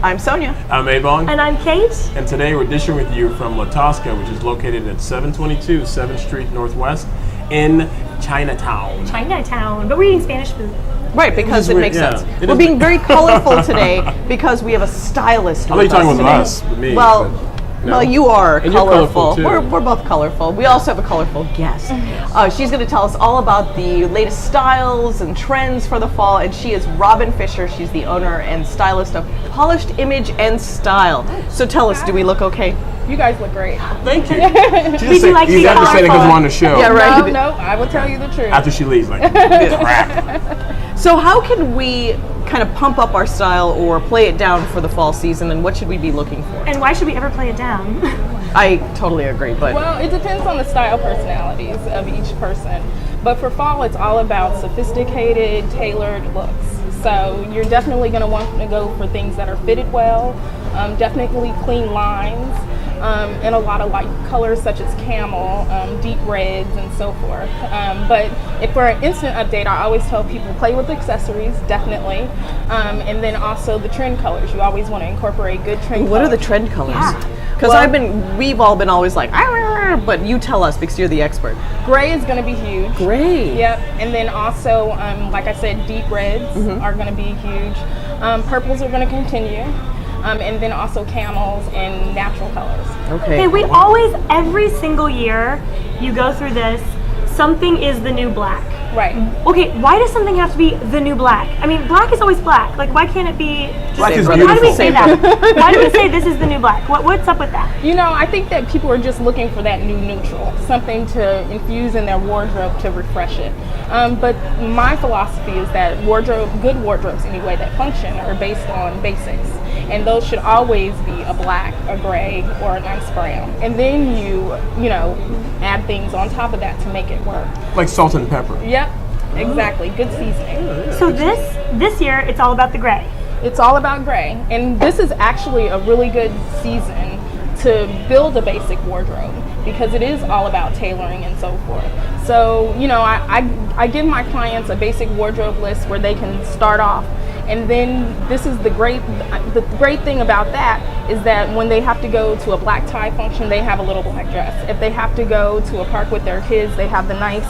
I'm Sonya. I'm Ebong. And I'm Kate. And today we're dishing with you from La Tasca, which is located at 722 7th Street Northwest in Chinatown. But we're eating Spanish food. Right, because it makes sense. We're being very colorful today because we have a stylist I thought with you were talking us about today. us, with me. Well, No. well, you are And you're colorful. colorful, too. We're both colorful. We also have a colorful guest. She's going to tell us all about the latest styles and trends for the fall, and she is Robin Fisher. She's the owner and stylist of Polished Image and Style. So tell us, do we look okay? You guys look great. Thank you. We do like to be you have to say that because colorful. we're on the show. Yeah, right. No, I will tell you the truth. After she leaves, like, crap. So how can we kind of pump up our style or play it down for the fall season, and what should we be looking for? And why should we ever play it down? I totally agree, but Well, it depends on the style personalities of each person. But for fall, it's all about sophisticated, tailored looks. So you're definitely going to want to go for things that are fitted well, definitely clean lines, and a lot of light colors such as camel, deep reds, and so forth. But if for an instant update, I always tell people play with accessories, definitely, and then also the trend colors. You always want to incorporate good trend colors. what are the trend colors? Yeah. Because Well- we've all been always like, "Arr," but you tell us because you're the expert. Gray is going to be huge. Great. Yep, and then also, like I said, deep reds are going to be huge. Purples are going to continue, and then also camels and natural colors. Okay. Hey, we always, every single year, you go through this, something is the new black. Right. Okay, why does something have to be the new black? I mean, black is always black. Like, why can't it be just... Black is Why do we beautiful. say that? Why do we say this is the new black? What's up with that? You know, I think that people are just looking for that new neutral, something to infuse in their wardrobe to refresh it. But my philosophy is that good wardrobes anyway that function are based on basics. And those should always be a black, a gray, or a nice brown. And then you know, add things on top of that to make it work. Like salt and pepper. Yep, exactly. Good seasoning. So this year, it's all about the gray. It's all about gray. And this is actually a really good season to build a basic wardrobe because it is all about tailoring and so forth. So, you know, I give my clients a basic wardrobe list where they can start off. And then this is the great thing about that is that when they have to go to a black tie function, they have a little black dress. If they have to go to a park with their kids, they have the nice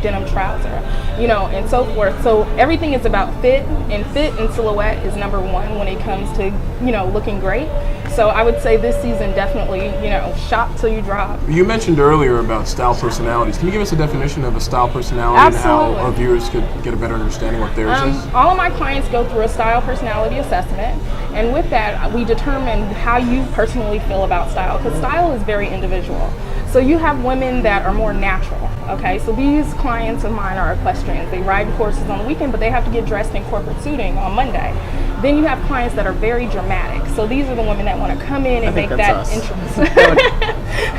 denim trouser, you know, and so forth. So everything is about fit and silhouette is number one when it comes to, you know, looking great. So I would say this season definitely, you know, shop till you drop. You mentioned earlier about style personalities. Can you give us a definition of a style personality Absolutely. and how our viewers could get a better understanding what theirs is? All of my clients go through a style personality assessment, and with that, we determine how you personally feel about style, because style is very individual. So you have women that are more natural, okay? So these clients of mine are equestrians. They ride horses on the weekend, but they have to get dressed in corporate suiting on Monday. Then you have clients that are very dramatic. So these are the women that want to come in and make that entrance.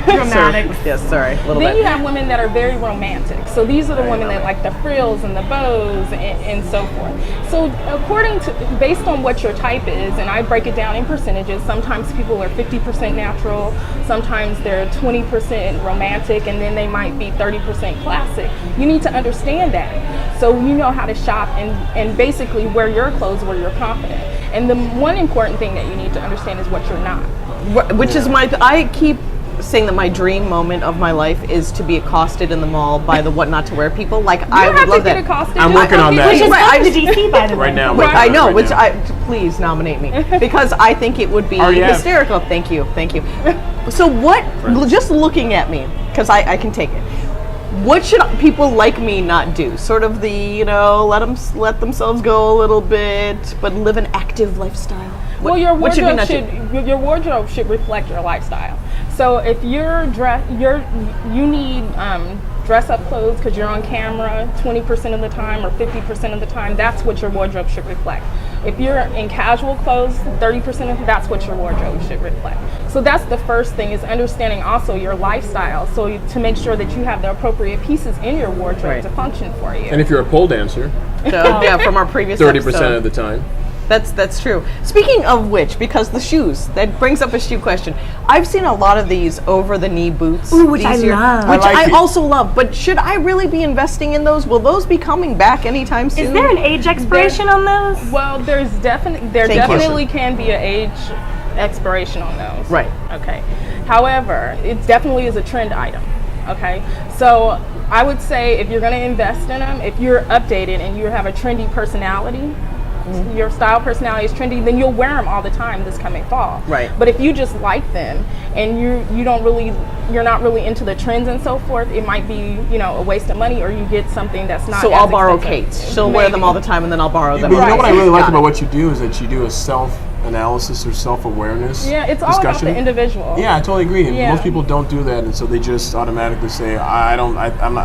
Dramatic. Yes, sorry, a little Then bit. you have women that are very romantic. So these are the women that like the frills and the bows and so forth. So based on what your type is, and I break it down in percentages, sometimes people are 50% natural, sometimes they're 20% romantic, and then they might be 30% classic. You need to understand that. So you know how to shop and basically wear your clothes where you're confident. And the one important thing that you need to understand is what you're not. Which is I keep saying that my dream moment of my life is to be accosted in the mall by the what not to wear people. Like, I would love get that. accosted. I'm working on that. Which is Right, up to DC, by the way. Right now. Wait, I know, Right now. please nominate me because I think it would be REF. hysterical. Thank you. So what? Just looking at me, because I can take it. What should people like me not do? Sort of the, you know, let themselves go a little bit, but live an active lifestyle. Well, your what should we not your wardrobe should reflect your lifestyle. So if you need dress up clothes because you're on camera 20% of the time or 50% of the time, that's what your wardrobe should reflect. If you're in casual clothes, 30% of that's what your wardrobe should reflect. So that's the first thing, is understanding also your lifestyle, so to make sure that you have the appropriate pieces in your wardrobe Right. to function for you. And if you're a pole dancer, yeah, from our previous 30% episode. of the time. That's true. Speaking of which, because the shoes, that brings up a shoe question. I've seen a lot of these over-the-knee boots. Ooh, which I these years, love. Which I like I it. also love. But should I really be investing in those? Will those be coming back anytime soon? Is there an age expiration on those? Well, there Thank you. definitely can be an age expiration on those. Right. Okay. However, it definitely is a trend item. Okay. So I would say if you're going to invest in them, if you're updated and you have a trendy personality, your style personality is trendy, then you'll wear them all the time this coming fall. Right. But if you just like them and you're not really into the trends and so forth, it might be, a waste of money, or you get something that's not. So as I'll borrow expensive. Kate's. She'll wear them all the time, and then I'll borrow them. But you know what I really like Got it. about what you do is that you do a self-analysis or self-awareness Yeah, it's all discussion. about the individual. Yeah, I totally agree. And Yeah. most people don't do that, and so they just automatically say, I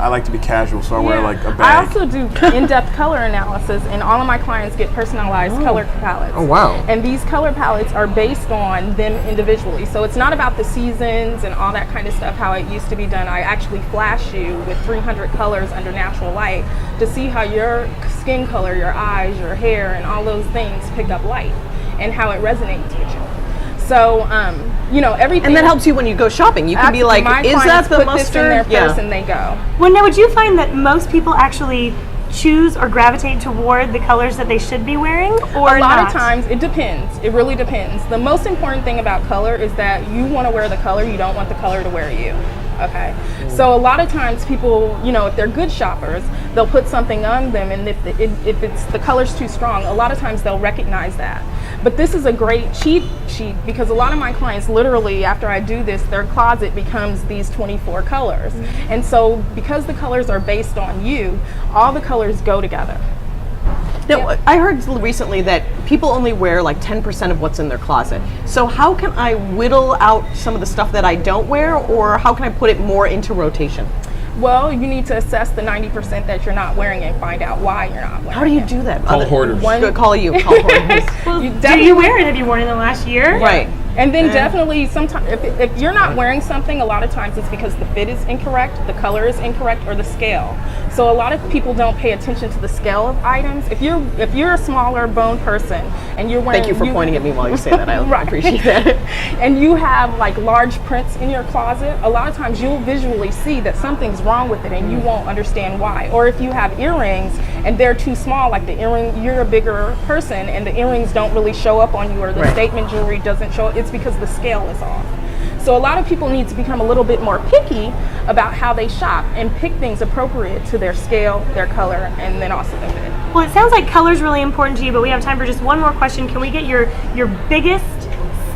like to be casual, so I wear like a I bag. also do in-depth color analysis, and all of my clients get personalized color palettes. Oh, wow. And these color palettes are based on them individually. So it's not about the seasons and all that kind of stuff, how it used to be done. I actually flash you with 300 colors under natural light to see how your skin color, your eyes, your hair, and all those things pick up light and how it resonates with you. So, everything. And that helps you when you go shopping. You can be like, my is that clients the put mustard? this in their purse and they go. Well, now, would you find that most people actually choose or gravitate toward the colors that they should be wearing, or A lot not? of times, it depends. It really depends. The most important thing about color is that you want to wear the color. You don't want the color to wear you. Okay. So a lot of times people, if they're good shoppers, they'll put something on them, and if it's the color's too strong, a lot of times they'll recognize that. But this is a great cheat sheet, because a lot of my clients, literally after I do this, their closet becomes these 24 colors. And so because the colors are based on you, all the colors go together. Now, I heard recently that people only wear like 10% of what's in their closet. So how can I whittle out some of the stuff that I don't wear, or how can I put it more into rotation? Well, you need to assess the 90% that you're not wearing and find out why you're not wearing How do you it. do that? Call hoarders. Call you. Call hoarders. Well, You do definitely- you wear it? Have you worn it in the last year? Right. And then definitely sometimes if you're not wearing something, a lot of times it's because the fit is incorrect, the color is incorrect, or the scale. So a lot of people don't pay attention to the scale of items. If you're a smaller bone person and you're wearing, Thank you for pointing at me while you say that. I Right. appreciate that. and you have like large prints in your closet, a lot of times you'll visually see that something's wrong with it and you won't understand why. Or if you have earrings and they're too small, like the earring, you're a bigger person and the earrings don't really show up on you, or the Right. statement jewelry doesn't show up, it's because the scale is off. So a lot of people need to become a little bit more picky about how they shop and pick things appropriate to their scale, their color, and then also the fit. Well, it sounds like color's really important to you, but we have time for just one more question. Can we get your biggest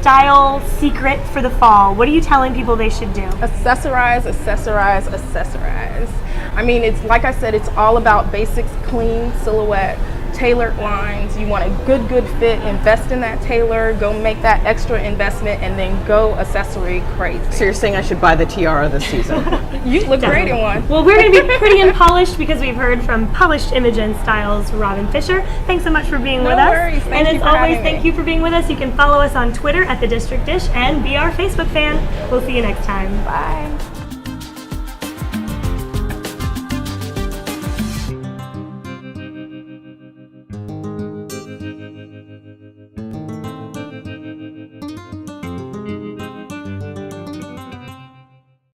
style secret for the fall? What are you telling people they should do? Accessorize, accessorize, accessorize. I mean, it's like I said, it's all about basics, clean silhouette, tailored lines. You want a good fit, invest in that tailor, go make that extra investment, and then go accessory crazy. So you're saying I should buy the tiara this season? You look great in one. Well, we're going to be pretty and polished because we've heard from Polished Image and Styles, Robin Fisher. Thanks so much for being No with us. worries. Thank And you as for always, having me. thank you for being with us. You can follow us on Twitter at The District Dish and be our Facebook fan. We'll see you next time. Bye.